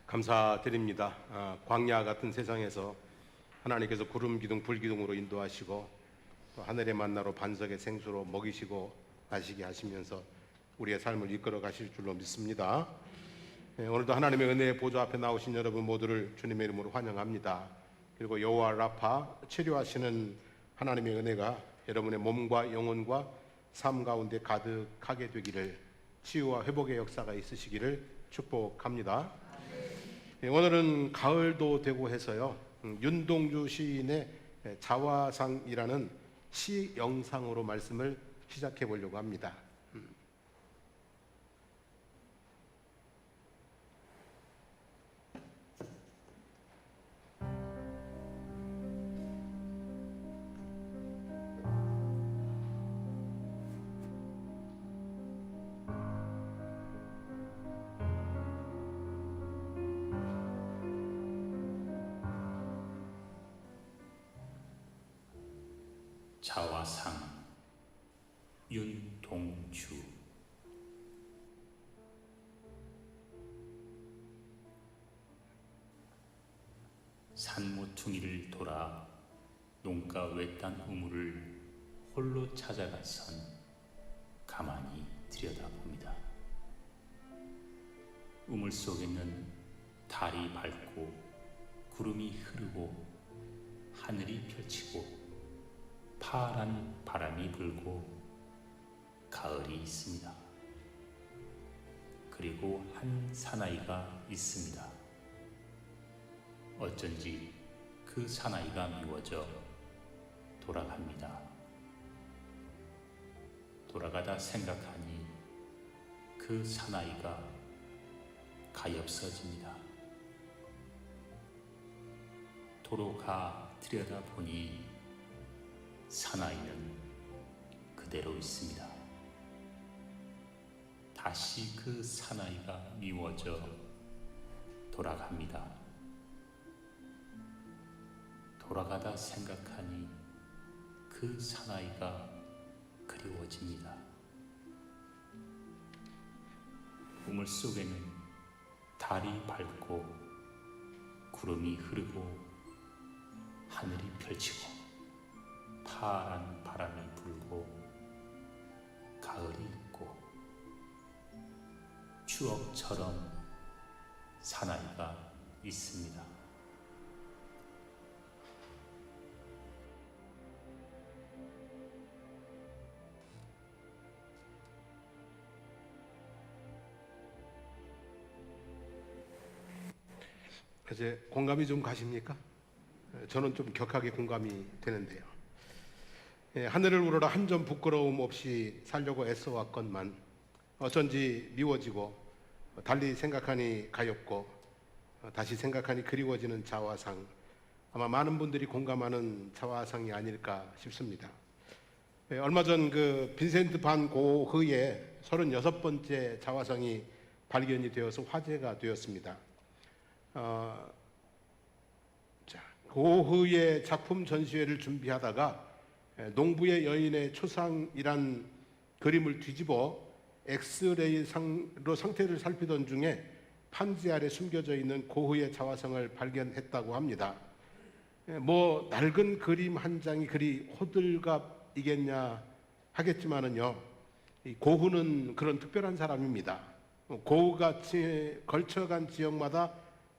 감사드립니다. 광야 같은 세상에서 하나님께서 구름 기둥 불 기둥으로 인도하시고 또 하늘의 만나로 반석의 생수로 먹이시고 마시게 하시면서 우리의 삶을 이끌어 가실 줄로 믿습니다. 오늘도 하나님의 은혜의 보좌 앞에 나오신 여러분 모두를 주님의 이름으로 환영합니다. 그리고 여호와 라파 치료하시는 하나님의 은혜가 여러분의 몸과 영혼과 삶 가운데 가득하게 되기를, 치유와 회복의 역사가 있으시기를 축복합니다. 오늘은 가을도 되고 해서요, 윤동주 시인의 자화상이라는 시 영상으로 말씀을 시작해 보려고 합니다. 자화상 윤동주. 산모퉁이를 돌아 농가 외딴 우물을 홀로 찾아가선 가만히 들여다봅니다. 우물 속에는 달이 밝고 구름이 흐르고 하늘이 펼치고 파란 바람이 불고 가을이 있습니다. 그리고 한 사나이가 있습니다. 어쩐지 그 사나이가 미워져 돌아갑니다. 돌아가다 생각하니 그 사나이가 가엾어집니다. 도로 가 들여다보니 사나이는 그대로 있습니다. 다시 그 사나이가 미워져 돌아갑니다. 돌아가다 생각하니 그 사나이가 그리워집니다. 우물 속에는 달이 밝고 구름이 흐르고 하늘이 펼치고 파란 바람이 불고 가을이 있고 추억처럼 사나이가 있습니다. 이제 공감이 좀 가십니까? 저는 좀 격하게 공감이 되는데요. 하늘을 우러러 한 점 부끄러움 없이 살려고 애써왔건만 어쩐지 미워지고 달리 생각하니 가엾고 다시 생각하니 그리워지는 자화상, 아마 많은 분들이 공감하는 자화상이 아닐까 싶습니다. 얼마 전 그 빈센트 반 고흐의 36번째 자화상이 발견이 되어서 화제가 되었습니다. 고흐의 작품 전시회를 준비하다가 농부의 여인의 초상이란 그림을 뒤집어 엑스레이 상으로 상태를 살피던 중에 판지 아래 숨겨져 있는 고흐의 자화상을 발견했다고 합니다. 뭐 낡은 그림 한 장이 그리 호들갑이겠냐 하겠지만은요, 이 고흐는 그런 특별한 사람입니다. 고흐가 걸쳐간 지역마다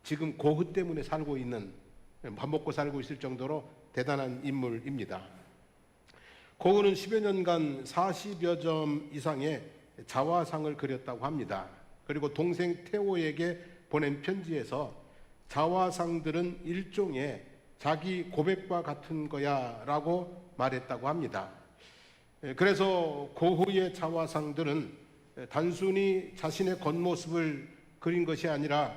지금 고흐 때문에 살고 있는, 밥 먹고 살고 있을 정도로 대단한 인물입니다. 고흐는 10여 년간 40여 점 이상의 자화상을 그렸다고 합니다. 그리고 동생 테오에게 보낸 편지에서 자화상들은 일종의 자기 고백과 같은 거야 라고 말했다고 합니다. 그래서 고흐의 자화상들은 단순히 자신의 겉모습을 그린 것이 아니라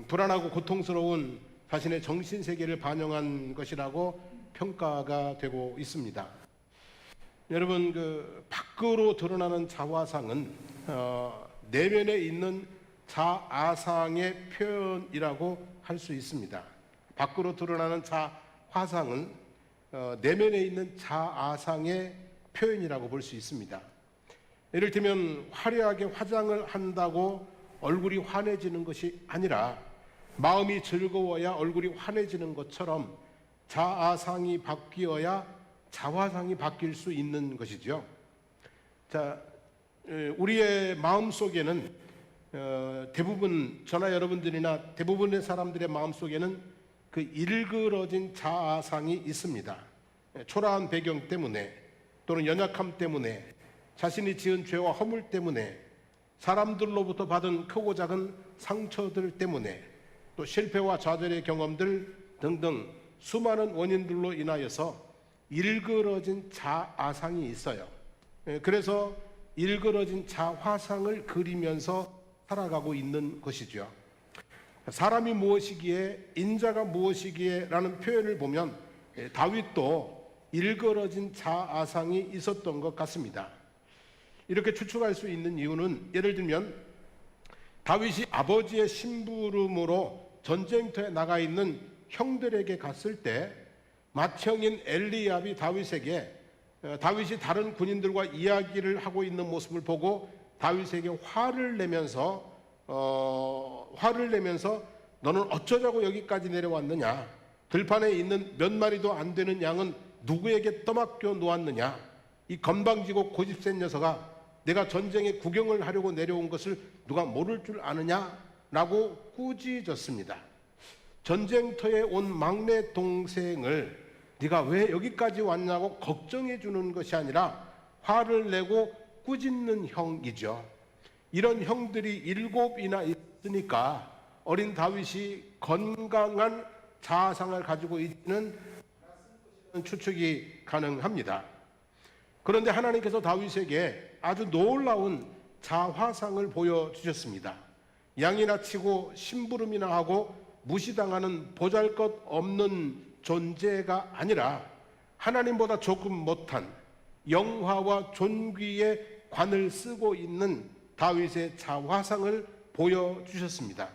불안하고 고통스러운 자신의 정신세계를 반영한 것이라고 평가가 되고 있습니다. 여러분, 그 밖으로 드러나는 자화상은 내면에 있는 자아상의 표현이라고 할 수 있습니다. 밖으로 드러나는 자화상은 내면에 있는 자아상의 표현이라고 볼 수 있습니다. 예를 들면 화려하게 화장을 한다고 얼굴이 환해지는 것이 아니라 마음이 즐거워야 얼굴이 환해지는 것처럼 자아상이 바뀌어야 자화상이 바뀔 수 있는 것이죠. 자, 우리의 마음 속에는 대부분 저나 여러분들이나 대부분의 사람들의 마음 속에는 그 일그러진 자아상이 있습니다. 초라한 배경 때문에 또는 연약함 때문에 자신이 지은 죄와 허물 때문에 사람들로부터 받은 크고 작은 상처들 때문에 또 실패와 좌절의 경험들 등등 수많은 원인들로 인하여서 일그러진 자아상이 있어요. 그래서 일그러진 자화상을 그리면서 살아가고 있는 것이죠. 사람이 무엇이기에 인자가 무엇이기에 라는 표현을 보면 다윗도 일그러진 자아상이 있었던 것 같습니다. 이렇게 추측할 수 있는 이유는 예를 들면 다윗이 아버지의 심부름으로 전쟁터에 나가 있는 형들에게 갔을 때 맏형인 엘리압이 다윗이 다른 군인들과 이야기를 하고 있는 모습을 보고 다윗에게 화를 내면서 너는 어쩌자고 여기까지 내려왔느냐? 들판에 있는 몇 마리도 안 되는 양은 누구에게 떠맡겨 놓았느냐? 이 건방지고 고집센 녀석아, 내가 전쟁에 구경을 하려고 내려온 것을 누가 모를 줄 아느냐? 라고 꾸짖었습니다. 전쟁터에 온 막내 동생을 네가 왜 여기까지 왔냐고 걱정해 주는 것이 아니라 화를 내고 꾸짖는 형이죠. 이런 형들이 7이나 있으니까 어린 다윗이 건강한 자아상을 가지고 있는 추측이 가능합니다. 그런데 하나님께서 다윗에게 아주 놀라운 자화상을 보여주셨습니다. 양이나 치고 심부름이나 하고 무시당하는 보잘것없는 존재가 아니라 하나님보다 조금 못한 영화와 존귀의 관을 쓰고 있는 다윗의 자화상을 보여주셨습니다.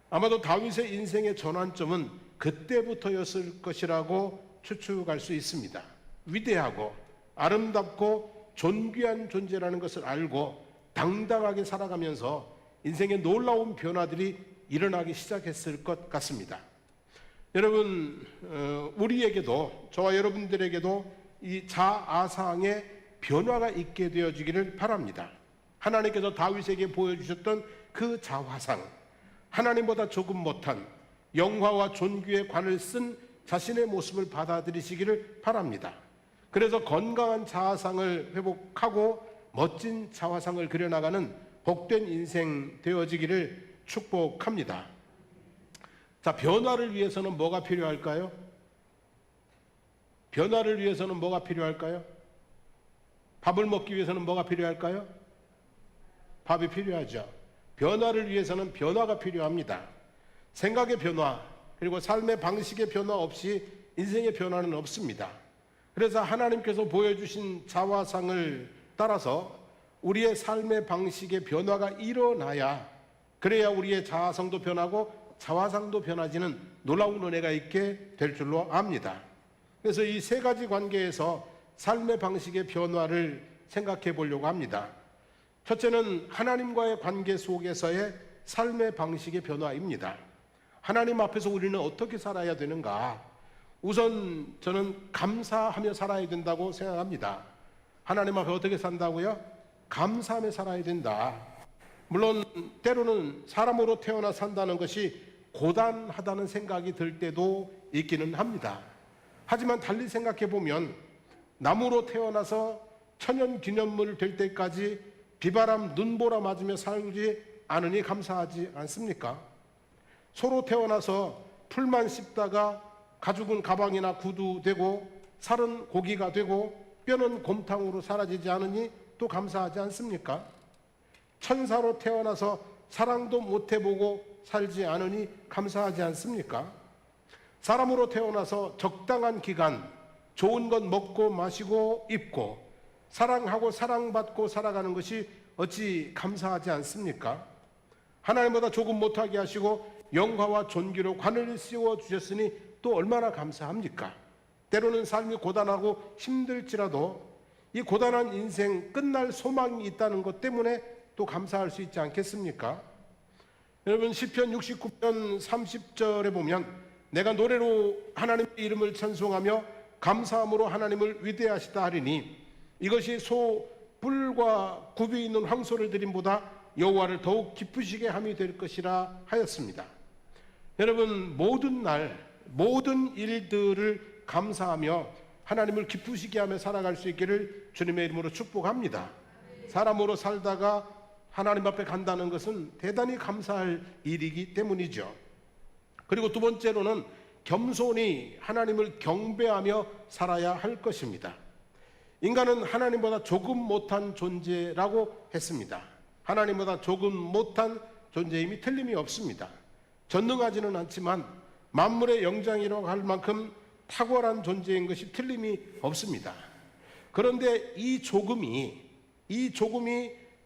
아마도 다윗의 인생의 전환점은 그때부터였을 것이라고 추측할 수 있습니다. 위대하고 아름답고 존귀한 존재라는 것을 알고 당당하게 살아가면서 인생의 놀라운 변화들이 일어나기 시작했을 것 같습니다. 여러분, 우리에게도, 저와 여러분들에게도 이 자아상의 변화가 있게 되어지기를 바랍니다. 하나님께서 다윗에게 보여주셨던 그 자화상, 하나님보다 조금 못한 영화와 존귀의 관을 쓴 자신의 모습을 받아들이시기를 바랍니다. 그래서 건강한 자아상을 회복하고 멋진 자화상을 그려나가는 복된 인생 되어지기를 축복합니다. 자, 변화를 위해서는 뭐가 필요할까요? 변화를 위해서는 뭐가 필요할까요? 밥을 먹기 위해서는 뭐가 필요할까요? 밥이 필요하죠. 변화를 위해서는 변화가 필요합니다. 생각의 변화, 그리고 삶의 방식의 변화 없이 인생의 변화는 없습니다. 그래서 하나님께서 보여주신 자화상을 따라서 우리의 삶의 방식의 변화가 일어나야, 그래야 우리의 자아성도 변하고 자화상도 변화지는 놀라운 은혜가 있게 될 줄로 압니다. 그래서 이 세 가지 관계에서 삶의 방식의 변화를 생각해 보려고 합니다. 첫째는 하나님과의 관계 속에서의 삶의 방식의 변화입니다. 하나님 앞에서 우리는 어떻게 살아야 되는가? 우선 저는 감사하며 살아야 된다고 생각합니다. 하나님 앞에 어떻게 산다고요? 감사하며 살아야 된다. 물론 때로는 사람으로 태어나 산다는 것이 고단하다는 생각이 들 때도 있기는 합니다. 하지만 달리 생각해 보면 나무로 태어나서 천연기념물 될 때까지 비바람 눈보라 맞으며 살지 않으니 감사하지 않습니까? 소로 태어나서 풀만 씹다가 가죽은 가방이나 구두 되고 살은 고기가 되고 뼈는 곰탕으로 사라지지 않으니 또 감사하지 않습니까? 천사로 태어나서 사랑도 못 해보고 살지 않으니 감사하지 않습니까? 사람으로 태어나서 적당한 기간 좋은 것 먹고 마시고 입고 사랑하고 사랑받고 살아가는 것이 어찌 감사하지 않습니까? 하나님보다 조금 못하게 하시고 영화와 존귀로 관을 씌워 주셨으니 또 얼마나 감사합니까? 때로는 삶이 고단하고 힘들지라도 이 고단한 인생 끝날 소망이 있다는 것 때문에 또 감사할 수 있지 않겠습니까? 여러분 시편 69편 30절에 보면 내가 노래로 하나님의 이름을 찬송하며 감사함으로 하나님을 위대하시다 하리니 이것이 소 뿔과 굽이 있는 황소를 드림보다 여호와를 더욱 기쁘시게 함이 될 것이라 하였습니다. 여러분 모든 날 모든 일들을 감사하며 하나님을 기쁘시게 하며 살아갈 수 있기를 주님의 이름으로 축복합니다. 사람으로 살다가 하나님 앞에 간다는 것은 대단히 감사할 일이기 때문이죠. 그리고 두 번째로는 겸손히 하나님을 경배하며 살아야 할 것입니다. 인간은 하나님보다 조금 못한 존재라고 했습니다. 하나님보다 조금 못한 존재임이 틀림이 없습니다. 전능하지는 않지만 만물의 영장이라고 할 만큼 탁월한 존재인 것이 틀림이 없습니다. 그런데 이 조금이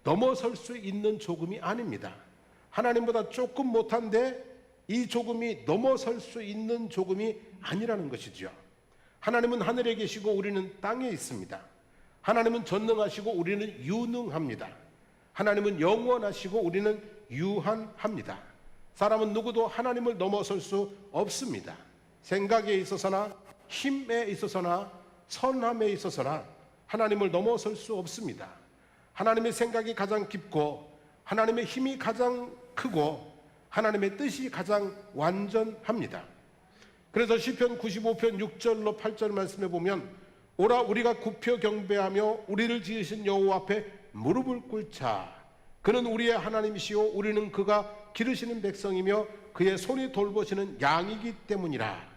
넘어설 수 있는 조금이 아닙니다. 하나님보다 조금 못한데 이 조금이 넘어설 수 있는 조금이 아니라는 것이죠. 하나님은 하늘에 계시고 우리는 땅에 있습니다. 하나님은 전능하시고 우리는 유능합니다. 하나님은 영원하시고 우리는 유한합니다. 사람은 누구도 하나님을 넘어설 수 없습니다. 생각에 있어서나 힘에 있어서나 선함에 있어서나 하나님을 넘어설 수 없습니다. 하나님의 생각이 가장 깊고 하나님의 힘이 가장 크고 하나님의 뜻이 가장 완전합니다. 그래서 시편 95편 6절로 8절 말씀에 보면 오라 우리가 굽혀 경배하며 우리를 지으신 여호와 앞에 무릎을 꿇자. 그는 우리의 하나님이시요 우리는 그가 기르시는 백성이며 그의 손이 돌보시는 양이기 때문이라.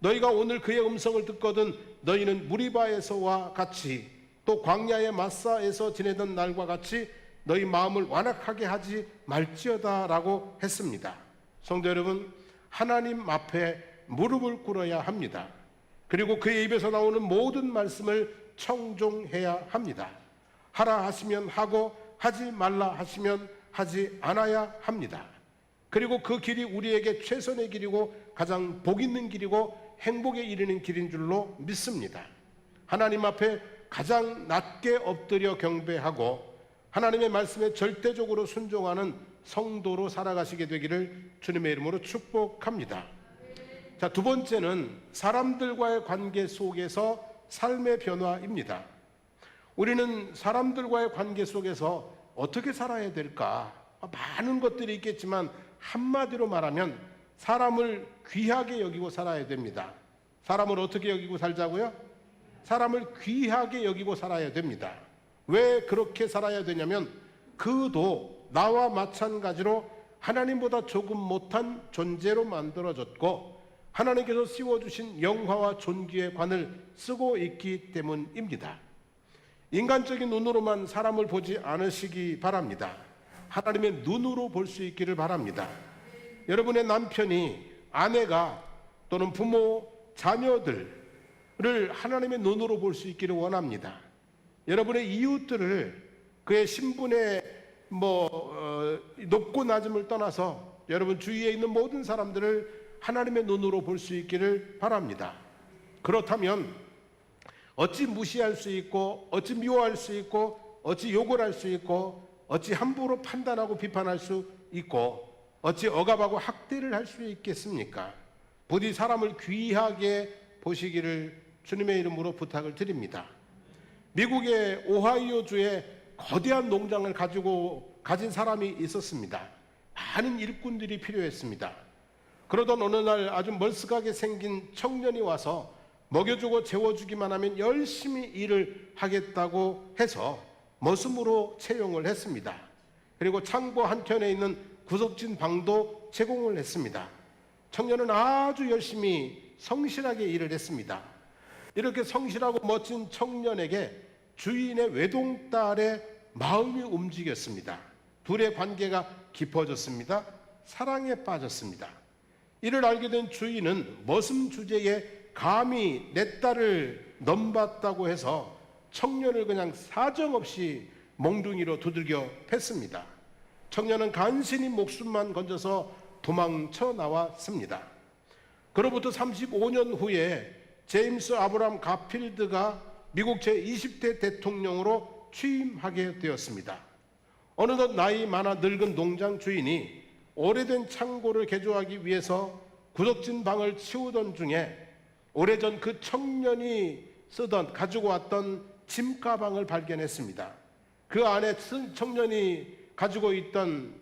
너희가 오늘 그의 음성을 듣거든 너희는 무리바에서와 같이 또 광야의 마사에서 지내던 날과 같이 너희 마음을 완악하게 하지 말지어다 라고 했습니다. 성도 여러분, 하나님 앞에 무릎을 꿇어야 합니다. 그리고 그의 입에서 나오는 모든 말씀을 청종해야 합니다. 하라 하시면 하고 하지 말라 하시면 하지 않아야 합니다. 그리고 그 길이 우리에게 최선의 길이고 가장 복 있는 길이고 행복에 이르는 길인 줄로 믿습니다. 하나님 앞에 가장 낮게 엎드려 경배하고 하나님의 말씀에 절대적으로 순종하는 성도로 살아가시게 되기를 주님의 이름으로 축복합니다. 자, 두 번째는 사람들과의 관계 속에서 삶의 변화입니다. 우리는 사람들과의 관계 속에서 어떻게 살아야 될까? 많은 것들이 있겠지만 한마디로 말하면 사람을 귀하게 여기고 살아야 됩니다. 사람을 어떻게 여기고 살자고요? 사람을 귀하게 여기고 살아야 됩니다. 왜 그렇게 살아야 되냐면 그도 나와 마찬가지로 하나님보다 조금 못한 존재로 만들어졌고 하나님께서 씌워주신 영화와 존귀의 관을 쓰고 있기 때문입니다. 인간적인 눈으로만 사람을 보지 않으시기 바랍니다. 하나님의 눈으로 볼 수 있기를 바랍니다. 여러분의 남편이 아내가 또는 부모, 자녀들을 하나님의 눈으로 볼 수 있기를 원합니다. 여러분의 이웃들을 그의 신분의 높고 낮음을 떠나서 여러분 주위에 있는 모든 사람들을 하나님의 눈으로 볼 수 있기를 바랍니다. 그렇다면 어찌 무시할 수 있고 어찌 미워할 수 있고 어찌 욕을 할 수 있고 어찌 함부로 판단하고 비판할 수 있고 어찌 억압하고 학대를 할 수 있겠습니까? 부디 사람을 귀하게 보시기를 주님의 이름으로 부탁을 드립니다. 미국의 오하이오주에 거대한 농장을 가진 사람이 있었습니다. 많은 일꾼들이 필요했습니다. 그러던 어느 날 아주 멀쓱하게 생긴 청년이 와서 먹여주고 재워주기만 하면 열심히 일을 하겠다고 해서 머슴으로 채용을 했습니다. 그리고 창고 한켠에 있는 구석진 방도 제공을 했습니다. 청년은 아주 열심히 성실하게 일을 했습니다. 이렇게 성실하고 멋진 청년에게 주인의 외동딸의 마음이 움직였습니다. 둘의 관계가 깊어졌습니다. 사랑에 빠졌습니다. 이를 알게 된 주인은 머슴 주제에 감히 내 딸을 넘봤다고 해서 청년을 그냥 사정없이 몽둥이로 두들겨 팼습니다. 청년은 간신히 목숨만 건져서 도망쳐 나왔습니다. 그로부터 35년 후에 제임스 아브람 가필드가 미국 제20대 대통령으로 취임하게 되었습니다. 어느덧 나이 많아 늙은 농장 주인이 오래된 창고를 개조하기 위해서 구석진 방을 치우던 중에 오래전 그 청년이 가지고 왔던 짐 가방을 발견했습니다. 그 안에 청년이 가지고 있던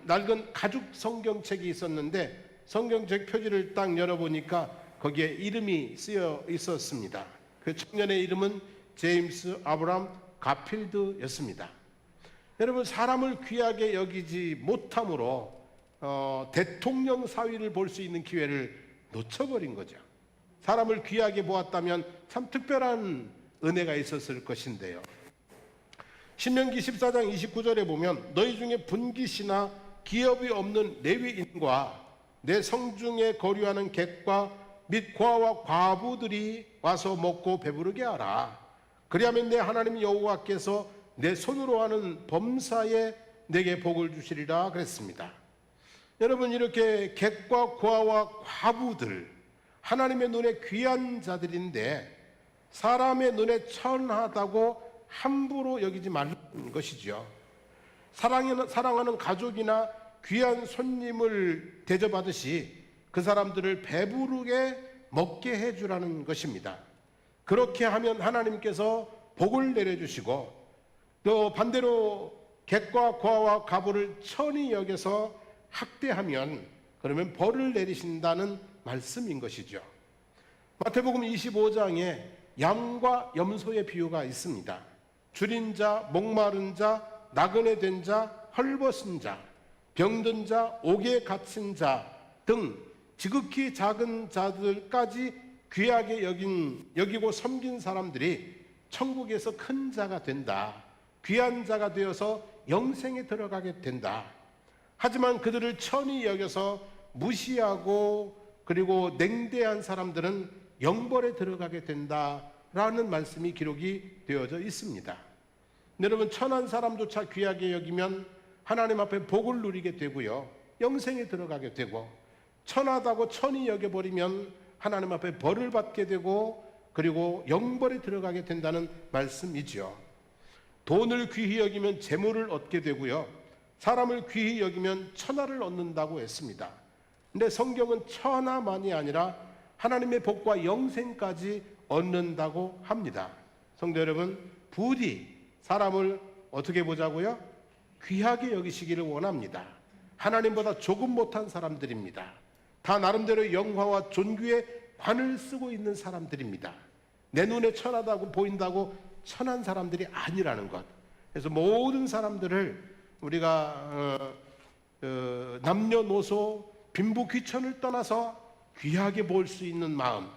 낡은 가죽 성경책이 있었는데 성경책 표지를 딱 열어보니까 거기에 이름이 쓰여 있었습니다. 그 청년의 이름은 제임스 아브람 가필드였습니다. 여러분, 사람을 귀하게 여기지 못함으로 대통령 사위를 볼 수 있는 기회를 놓쳐버린 거죠. 사람을 귀하게 보았다면 참 특별한 은혜가 있었을 것인데요. 신명기 14장 29절에 보면 너희 중에 분깃이나 기업이 없는 레위인과 내 성중에 거류하는 객과 및 고아와 과부들이 와서 먹고 배부르게 하라. 그리하면 내 하나님 여호와께서 내 손으로 하는 범사에 내게 복을 주시리라 그랬습니다. 여러분, 이렇게 객과 고아와 과부들, 하나님의 눈에 귀한 자들인데 사람의 눈에 천하다고 함부로 여기지 말라는 것이죠. 사랑하는 가족이나 귀한 손님을 대접하듯이 그 사람들을 배부르게 먹게 해주라는 것입니다. 그렇게 하면 하나님께서 복을 내려주시고, 또 반대로 객과 고아와 과부를 천히 여겨서 학대하면 그러면 벌을 내리신다는 말씀인 것이죠. 마태복음 25장에 양과 염소의 비유가 있습니다. 줄인 자, 목마른 자, 나그네 된 자, 헐벗은 자, 병든 자, 옥에 갇힌 자 등 지극히 작은 자들까지 귀하게 여기고 섬긴 사람들이 천국에서 큰 자가 된다. 귀한 자가 되어서 영생에 들어가게 된다. 하지만 그들을 천히 여겨서 무시하고 그리고 냉대한 사람들은 영벌에 들어가게 된다라는 말씀이 기록이 되어져 있습니다. 여러분, 천한 사람조차 귀하게 여기면 하나님 앞에 복을 누리게 되고요, 영생에 들어가게 되고, 천하다고 천히 여겨버리면 하나님 앞에 벌을 받게 되고 그리고 영벌에 들어가게 된다는 말씀이죠. 돈을 귀히 여기면 재물을 얻게 되고요, 사람을 귀히 여기면 천하를 얻는다고 했습니다. 근데 성경은 천하만이 아니라 하나님의 복과 영생까지 얻는다고 합니다. 성도 여러분, 부디 사람을 어떻게 보자고요? 귀하게 여기시기를 원합니다. 하나님보다 조금 못한 사람들입니다. 다 나름대로 영화와 존귀의 관을 쓰고 있는 사람들입니다. 내 눈에 천하다고 보인다고 천한 사람들이 아니라는 것. 그래서 모든 사람들을 우리가 남녀노소 빈부귀천을 떠나서 귀하게 볼 수 있는 마음,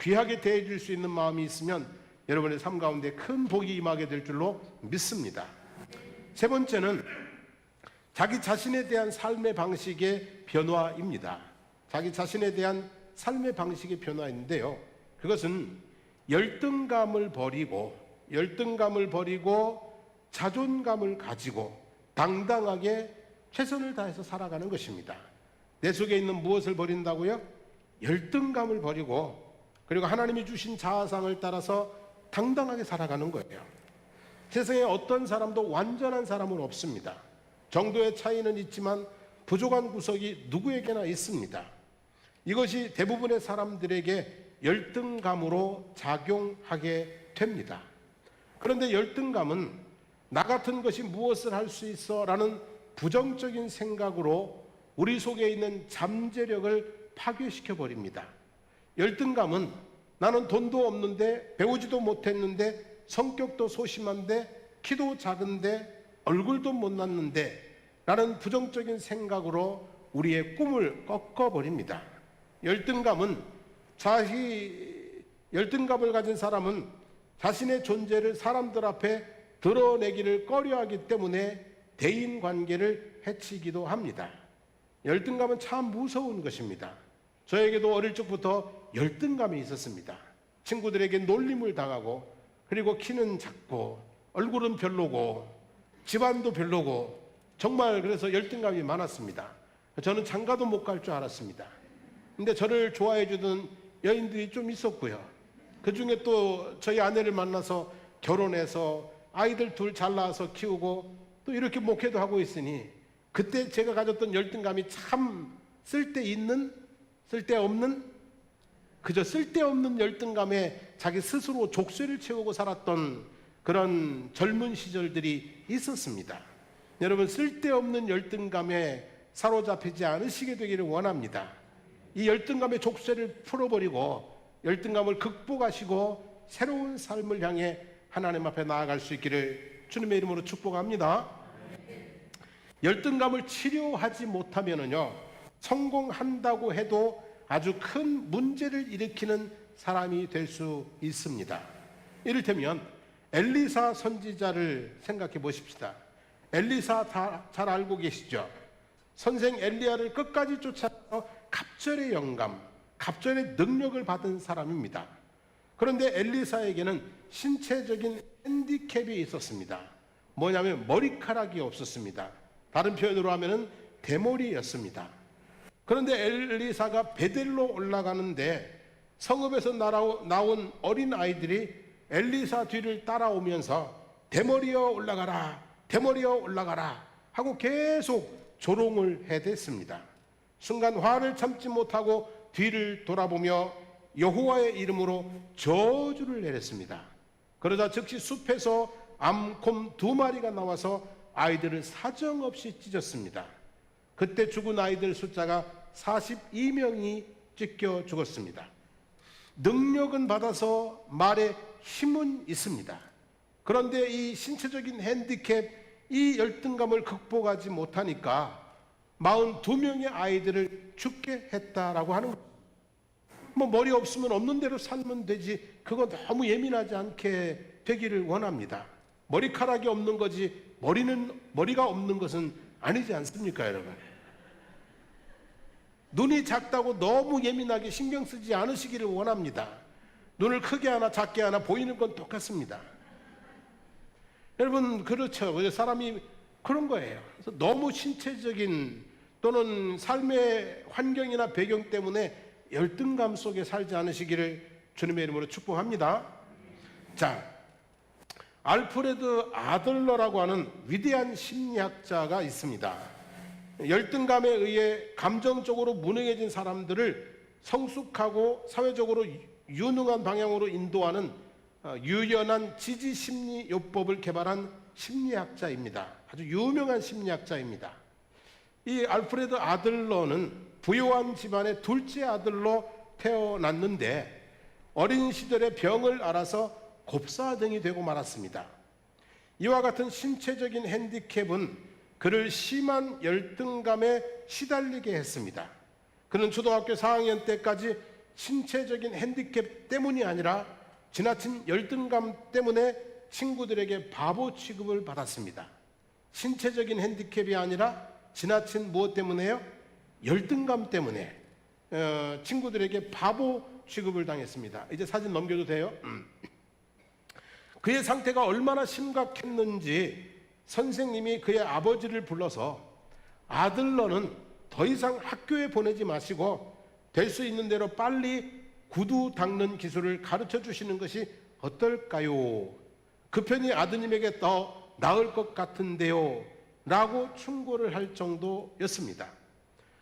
귀하게 대해줄 수 있는 마음이 있으면 여러분의 삶 가운데 큰 복이 임하게 될 줄로 믿습니다. 세 번째는 자기 자신에 대한 삶의 방식의 변화입니다. 자기 자신에 대한 삶의 방식의 변화인데요, 그것은 열등감을 버리고 자존감을 가지고 당당하게 최선을 다해서 살아가는 것입니다. 내 속에 있는 무엇을 버린다고요? 열등감을 버리고 그리고 하나님이 주신 자아상을 따라서 당당하게 살아가는 거예요. 세상에 어떤 사람도 완전한 사람은 없습니다. 정도의 차이는 있지만 부족한 구석이 누구에게나 있습니다. 이것이 대부분의 사람들에게 열등감으로 작용하게 됩니다. 그런데 열등감은 나 같은 것이 무엇을 할 수 있어? 라는 부정적인 생각으로 우리 속에 있는 잠재력을 파괴시켜 버립니다. 열등감은 나는 돈도 없는데 배우지도 못했는데 성격도 소심한데 키도 작은데 얼굴도 못났는데 라는 부정적인 생각으로 우리의 꿈을 꺾어버립니다. 열등감을 가진 사람은 자신의 존재를 사람들 앞에 드러내기를 꺼려하기 때문에 대인관계를 해치기도 합니다. 열등감은 참 무서운 것입니다. 저에게도 어릴 적부터 열등감이 있었습니다. 친구들에게 놀림을 당하고 그리고 키는 작고 얼굴은 별로고 집안도 별로고 정말 그래서 열등감이 많았습니다. 저는 장가도 못 갈 줄 알았습니다. 근데 저를 좋아해 주던 여인들이 좀 있었고요. 그 중에 또 저희 아내를 만나서 결혼해서 아이들 둘 잘 낳아서 키우고 또 이렇게 목회도 하고 있으니 그때 제가 가졌던 열등감이 참 쓸데없는, 그저 쓸데없는 열등감에 자기 스스로 족쇄를 채우고 살았던 그런 젊은 시절들이 있었습니다. 여러분, 쓸데없는 열등감에 사로잡히지 않으시게 되기를 원합니다. 이 열등감의 족쇄를 풀어버리고 열등감을 극복하시고 새로운 삶을 향해 하나님 앞에 나아갈 수 있기를 주님의 이름으로 축복합니다. 열등감을 치료하지 못하면은요, 성공한다고 해도 아주 큰 문제를 일으키는 사람이 될 수 있습니다. 이를테면 엘리사 선지자를 생각해 보십시다. 엘리사 잘 알고 계시죠? 선생 엘리야를 끝까지 쫓아서 갑절의 영감, 갑절의 능력을 받은 사람입니다. 그런데 엘리사에게는 신체적인 핸디캡이 있었습니다. 뭐냐면 머리카락이 없었습니다. 다른 표현으로 하면은 대머리였습니다. 그런데 엘리사가 베델로 올라가는데 성읍에서 나온 어린 아이들이 엘리사 뒤를 따라오면서 대머리여 올라가라, 대머리여 올라가라 하고 계속 조롱을 해댔습니다. 순간 화를 참지 못하고 뒤를 돌아보며 여호와의 이름으로 저주를 내렸습니다. 그러자 즉시 숲에서 암곰 2마리가 나와서 아이들을 사정없이 찢었습니다. 그때 죽은 아이들 숫자가 42명이 찢겨 죽었습니다. 능력은 받아서 말에 힘은 있습니다. 그런데 이 신체적인 핸디캡, 이 열등감을 극복하지 못하니까 42명의 아이들을 죽게 했다라고 하는 거예요. 뭐 머리 없으면 없는 대로 살면 되지, 그거 너무 예민하지 않게 되기를 원합니다. 머리카락이 없는 거지 머리가 없는 것은 아니지 않습니까, 여러분? 눈이 작다고 너무 예민하게 신경 쓰지 않으시기를 원합니다. 눈을 크게 하나 작게 하나 보이는 건 똑같습니다. 여러분, 그렇죠. 사람이 그런 거예요. 그래서 너무 신체적인 또는 삶의 환경이나 배경 때문에 열등감 속에 살지 않으시기를 주님의 이름으로 축복합니다. 자, 알프레드 아들러라고 하는 위대한 심리학자가 있습니다. 열등감에 의해 감정적으로 무능해진 사람들을 성숙하고 사회적으로 유능한 방향으로 인도하는 유연한 지지심리요법을 개발한 심리학자입니다. 아주 유명한 심리학자입니다. 이 알프레드 아들러는 부유한 집안의 둘째 아들로 태어났는데 어린 시절에 병을 앓아서 곱사등이 되고 말았습니다. 이와 같은 신체적인 핸디캡은 그를 심한 열등감에 시달리게 했습니다. 그는 초등학교 4학년 때까지 신체적인 핸디캡 때문이 아니라 지나친 열등감 때문에 친구들에게 바보 취급을 받았습니다. 신체적인 핸디캡이 아니라 지나친 무엇 때문에요? 열등감 때문에 친구들에게 바보 취급을 당했습니다. 이제 사진 넘겨도 돼요? 그의 상태가 얼마나 심각했는지 선생님이 그의 아버지를 불러서 아들러는 더 이상 학교에 보내지 마시고 될 수 있는 대로 빨리 구두 닦는 기술을 가르쳐 주시는 것이 어떨까요? 그 편이 아드님에게 더 나을 것 같은데요 라고 충고를 할 정도였습니다.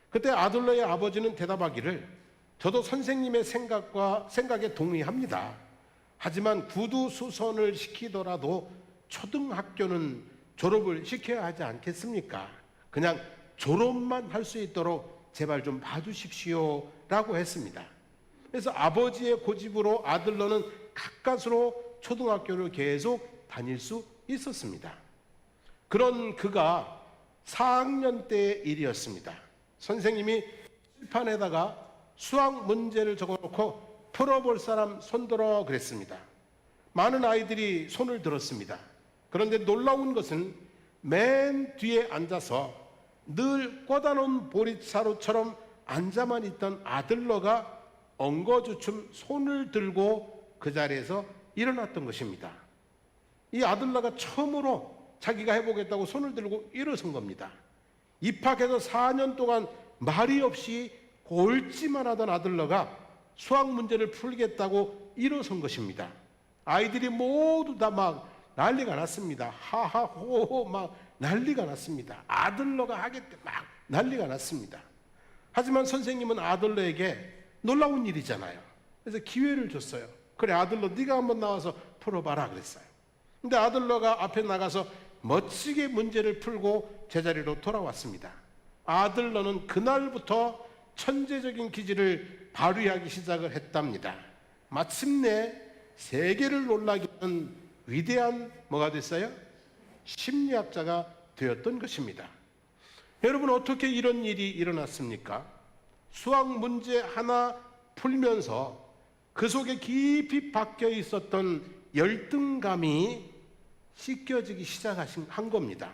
그때 아들러의 아버지는 대답하기를 저도 선생님의 생각에 동의합니다. 하지만 구두 수선을 시키더라도 초등학교는 졸업을 시켜야 하지 않겠습니까? 그냥 졸업만 할 수 있도록 제발 좀 봐주십시오 라고 했습니다. 그래서 아버지의 고집으로 아들러는 가까스로 초등학교를 계속 다닐 수 있었습니다. 그런 그가 4학년 때의 일이었습니다. 선생님이 칠판에다가 수학 문제를 적어놓고 풀어볼 사람 손들어 그랬습니다. 많은 아이들이 손을 들었습니다. 그런데 놀라운 것은 맨 뒤에 앉아서 늘 꽂아놓은 보릿자루처럼 앉아만 있던 아들러가 엉거주춤 손을 들고 그 자리에서 일어났던 것입니다. 이 아들러가 처음으로 자기가 해보겠다고 손을 들고 일어선 겁니다. 입학해서 4년 동안 말이 없이 골찌만 하던 아들러가 수학 문제를 풀겠다고 일어선 것입니다. 아이들이 모두 다 막 난리가 났습니다. 하하호호 막 난리가 났습니다. 아들러가 하겠대 막 난리가 났습니다. 하지만 선생님은 아들러에게 놀라운 일이잖아요. 그래서 기회를 줬어요. 그래 아들러 네가 한번 나와서 풀어봐라 그랬어요. 근데 아들러가 앞에 나가서 멋지게 문제를 풀고 제자리로 돌아왔습니다. 아들러는 그날부터 천재적인 기질을 발휘하기 시작을 했답니다. 마침내 세계를 놀라게 하는 위대한 뭐가 됐어요? 심리학자가 되었던 것입니다. 여러분 어떻게 이런 일이 일어났습니까? 수학 문제 하나 풀면서 그 속에 깊이 박혀 있었던 열등감이 씻겨지기 시작한 겁니다.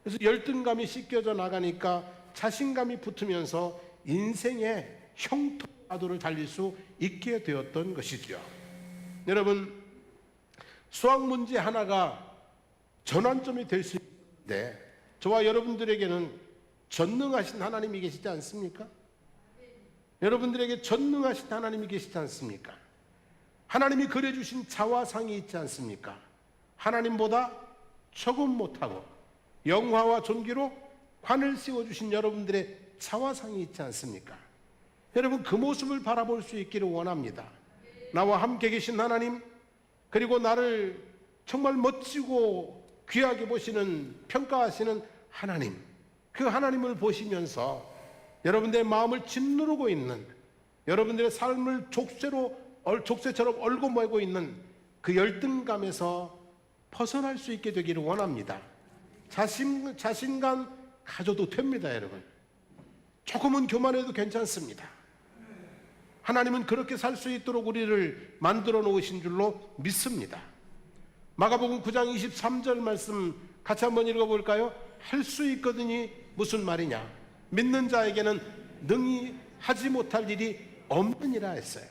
그래서 열등감이 씻겨져 나가니까 자신감이 붙으면서 인생의 형통파도를 달릴 수 있게 되었던 것이죠. 여러분 수학 문제 하나가 전환점이 될 수 있는데 저와 여러분들에게는 전능하신 하나님이 계시지 않습니까? 여러분들에게 전능하신 하나님이 계시지 않습니까? 하나님이 그려주신 자화상이 있지 않습니까? 하나님보다 조금 못하고 영화와 존귀로 관을 씌워주신 여러분들의 자화상이 있지 않습니까? 여러분 그 모습을 바라볼 수 있기를 원합니다. 나와 함께 계신 하나님, 그리고 나를 정말 멋지고 귀하게 보시는, 평가하시는 하나님, 그 하나님을 보시면서 여러분들의 마음을 짓누르고 있는, 여러분들의 삶을 족쇄처럼 얼고매고 있는 그 열등감에서 벗어날 수 있게 되기를 원합니다. 자신감 가져도 됩니다. 여러분 조금은 교만해도 괜찮습니다. 하나님은 그렇게 살 수 있도록 우리를 만들어 놓으신 줄로 믿습니다. 마가복음 9장 23절 말씀 같이 한번 읽어볼까요? 할 수 있거든이 무슨 말이냐? 믿는 자에게는 능히 하지 못할 일이 없느니라 했어요.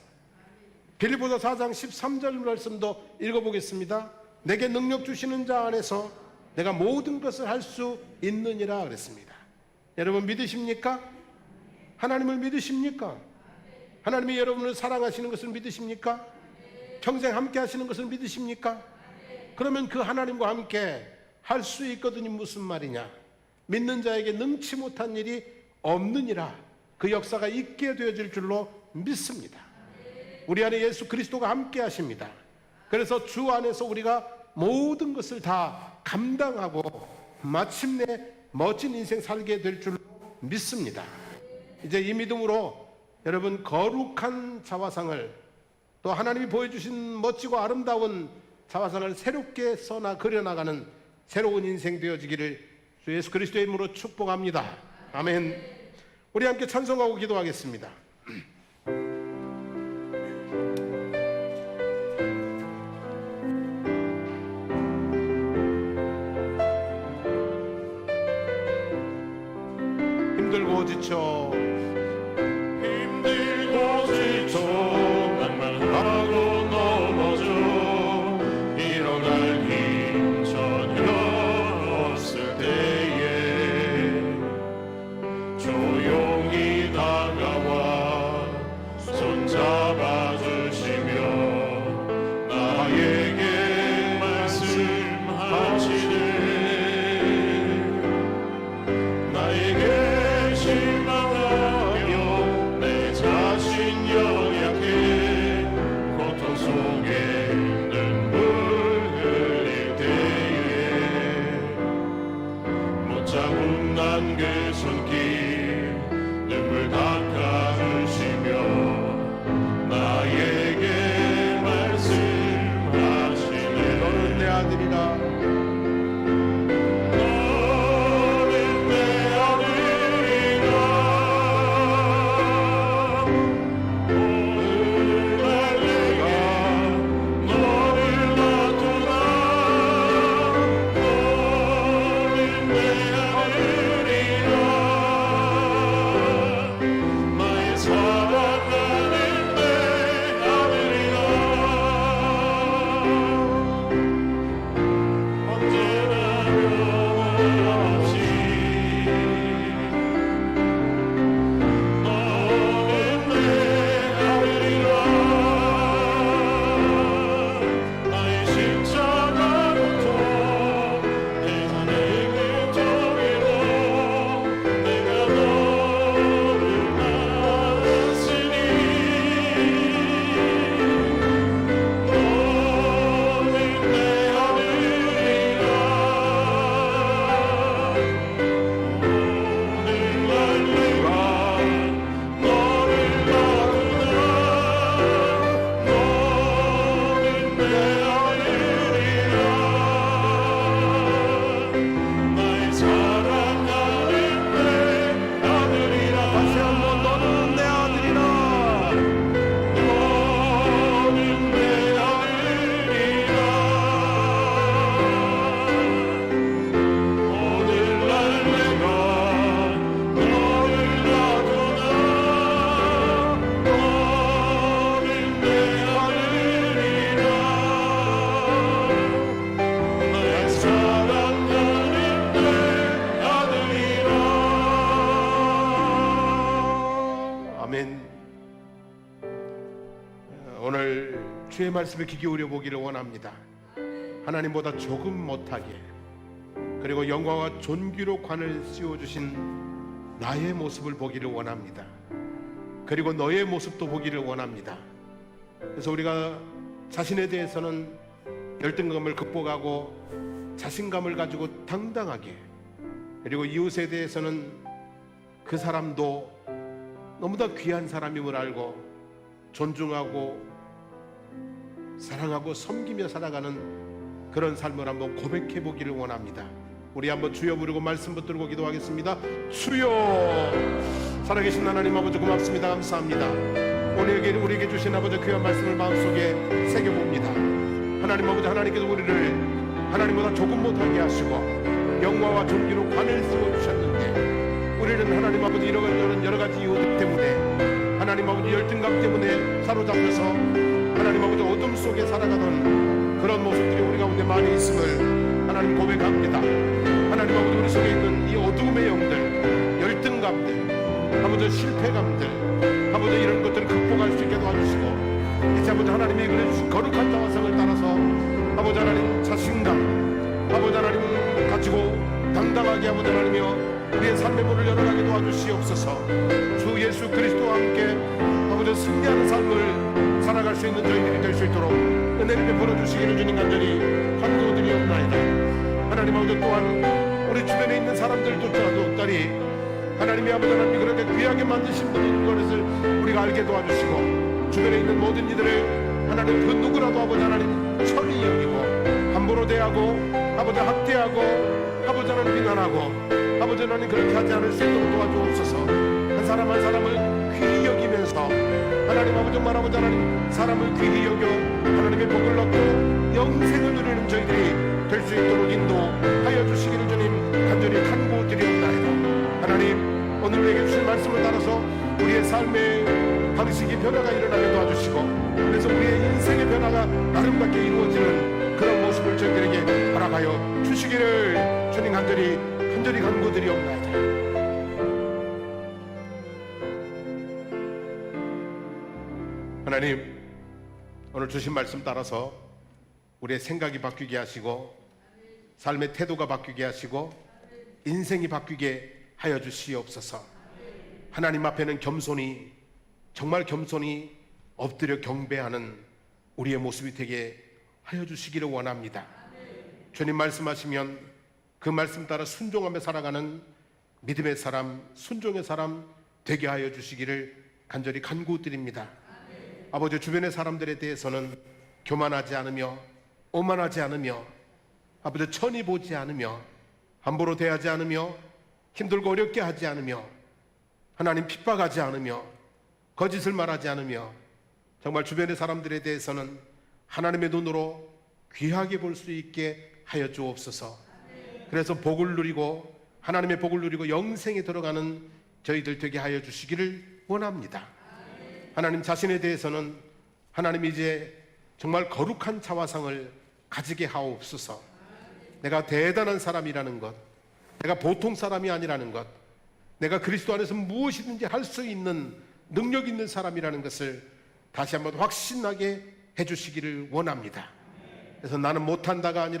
빌립보서 4장 13절 말씀도 읽어보겠습니다. 내게 능력 주시는 자 안에서 내가 모든 것을 할 수 있느니라 그랬습니다. 여러분 믿으십니까? 하나님을 믿으십니까? 하나님이 여러분을 사랑하시는 것을 믿으십니까? 평생 함께 하시는 것을 믿으십니까? 그러면 그 하나님과 함께 할 수 있거든이 무슨 말이냐? 믿는 자에게 능치 못한 일이 없느니라. 그 역사가 있게 되어질 줄로 믿습니다. 우리 안에 예수 그리스도가 함께 하십니다. 그래서 주 안에서 우리가 모든 것을 다 감당하고 마침내 멋진 인생 살게 될 줄로 믿습니다. 이제 이 믿음으로 여러분 거룩한 자화상을, 또 하나님이 보여주신 멋지고 아름다운 자화상을 새롭게 써나 그려나가는 새로운 인생 되어지기를 주 예수 그리스도의 이름으로 축복합니다. 아멘. 우리 함께 찬송하고 기도하겠습니다. 힘들고 지쳐 낭만하고 넘어져 일어날 힘 전혀 없을 때에 조용히 다가와 손잡아 주시며 나에게 말씀하시네. 나에게 실망한 아멘. 오늘 주의 말씀에 귀 기울여 보기를 원합니다. 하나님보다 조금 못하게, 그리고 영광과 존귀로 관을 씌워주신 나의 모습을 보기를 원합니다. 그리고 너의 모습도 보기를 원합니다. 그래서 우리가 자신에 대해서는 열등감을 극복하고 자신감을 가지고 당당하게, 그리고 이웃에 대해서는 그 사람도 너무나 귀한 사람임을 알고 존중하고 사랑하고 섬기며 살아가는 그런 삶을 한번 고백해 보기를 원합니다. 우리 한번 주여 부르고 말씀 붙들고 기도하겠습니다. 주여, 살아계신 하나님 아버지 고맙습니다. 감사합니다. 오늘 우리에게 주신 아버지 귀한 말씀을 마음속에 새겨봅니다. 하나님 아버지, 하나님께서 우리를 하나님보다 조금 못하게 하시고 영광과 존귀로 관을 씌워주셨는데, 우리는 하나님 아버지 이런 여러 가지 이유들 때문에, 하나님 아버지 열등감 때문에 사로잡혀서 하나님 아버지 어둠 속에 살아가던 그런 모습들이 우리 가운데 많이 있음을 하나님 고백합니다. 하나님 아버지, 우리 속에 있는 이 어둠의 영들, 열등감들, 아버지 실패감들, 아버지 이런 것들을 극복할 수 있게 도와주시고, 이제 아버지 하나님이 그려주신 거룩한 자화상을 따라서 아버지 하나님 자신감, 아버지 하나님 가지고 당당하게 아버지 하나님이여 우리의 삶의 문을 열어가게 도와주시옵소서. 주 예수 그리스도와 함께 아버지 승리하는 삶을 살아갈 수 있는 저희들이 될 수 있도록 은혜를 베풀어 주시기를 주님 간절히 간구드리옵나이다. 하나님 아버지, 또한 우리 주변에 있는 사람들도 딸이 하나님이 아버지 하나님이 그렇게 귀하게 만드신 분인 것을 우리가 알게 도와주시고, 주변에 있는 모든 이들을 하나님 그 누구라도 아버지 하나님 천히 여기고 함부로 대하고 아버지 학대하고 아버지 하나님 비난하고 아버지 하나님 그렇게 하지 않을 수 있도록 도와주옵소서. 한 사람 한 사람을 귀히 여기면서 하나님 아버지 정말 아버지 하나님 사람을 귀히 여겨 하나님의 복을 얻고 영생을 누리는 저희들이 될 수 있도록 인도하여 주시기를 주님 간절히 간구드리옵나이다. 하나님, 오늘 우리에게 주신 말씀을 따라서 우리의 삶의 방식이 변화가 일어나게 도와주시고, 그래서 우리의 인생의 변화가 아름답게 이루어지는 그런 모습을 저희들에게 허락하여 주시기를 주님 간절히 간구드리옵나이다. 하나님, 오늘 주신 말씀 따라서 우리의 생각이 바뀌게 하시고 삶의 태도가 바뀌게 하시고 인생이 바뀌게 하여 주시옵소서. 하나님 앞에는 겸손히, 정말 겸손히 엎드려 경배하는 우리의 모습이 되게 하여 주시기를 원합니다. 주님 말씀하시면 그 말씀 따라 순종하며 살아가는 믿음의 사람, 순종의 사람 되게 하여 주시기를 간절히 간구드립니다. 아버지, 주변의 사람들에 대해서는 교만하지 않으며 오만하지 않으며 아버지 천히 보지 않으며 함부로 대하지 않으며 힘들고 어렵게 하지 않으며 하나님 핍박하지 않으며 거짓을 말하지 않으며 정말 주변의 사람들에 대해서는 하나님의 눈으로 귀하게 볼 수 있게 하여 주옵소서. 그래서 복을 누리고 하나님의 복을 누리고 영생에 들어가는 저희들 되게 하여 주시기를 원합니다. 하나님 자신에 대해서는 하나님 이제 정말 거룩한 자화상을 가지게 하옵소서. 내가 대단한 사람이라는 것, 내가 보통 사람이 아니라는 것, 내가 그리스도 안에서 무엇이든지 할 수 있는 능력 있는 사람이라는 것을 다시 한번 확신하게 해주시기를 원합니다. 그래서 나는 못한다가 아니라